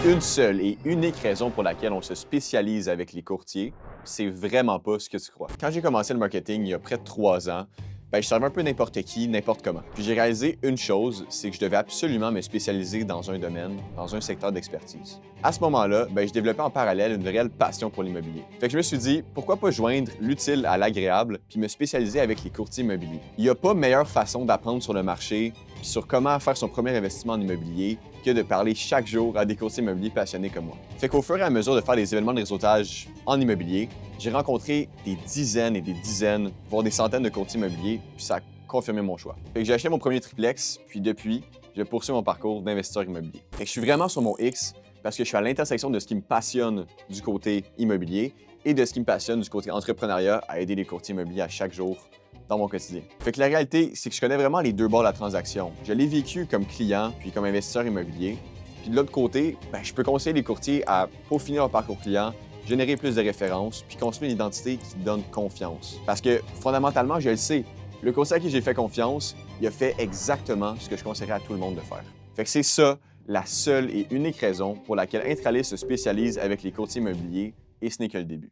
Une seule et unique raison pour laquelle on se spécialise avec les courtiers, c'est vraiment pas ce que tu crois. Quand j'ai commencé le marketing il y a près de 3 ans, je servais un peu n'importe qui, n'importe comment. Puis j'ai réalisé une chose, c'est que je devais absolument me spécialiser dans un domaine, dans un secteur d'expertise. À ce moment-là, je développais en parallèle une réelle passion pour l'immobilier. Fait que je me suis dit, pourquoi pas joindre l'utile à l'agréable puis me spécialiser avec les courtiers immobiliers. Il n'y a pas meilleure façon d'apprendre sur le marché puis sur comment faire son premier investissement en immobilier que de parler chaque jour à des courtiers immobiliers passionnés comme moi. Fait qu'au fur et à mesure de faire des événements de réseautage en immobilier, j'ai rencontré des dizaines et des dizaines, voire des centaines de courtiers immobiliers, puis ça a confirmé mon choix. Fait que j'ai acheté mon premier triplex, puis depuis, je poursuis mon parcours d'investisseur immobilier. Fait que je suis vraiment sur mon X parce que je suis à l'intersection de ce qui me passionne du côté immobilier et de ce qui me passionne du côté entrepreneuriat à aider les courtiers immobiliers à chaque jour dans mon quotidien. Fait que la réalité, c'est que je connais vraiment les deux bords de la transaction. Je l'ai vécu comme client puis comme investisseur immobilier. Puis de l'autre côté, je peux conseiller les courtiers à peaufiner leur parcours client, générer plus de références, puis construire une identité qui donne confiance. Parce que fondamentalement, je le sais, le courtier à qui j'ai fait confiance, il a fait exactement ce que je conseillerais à tout le monde de faire. Fait que c'est ça la seule et unique raison pour laquelle Intralis se spécialise avec les courtiers immobiliers, et ce n'est que le début.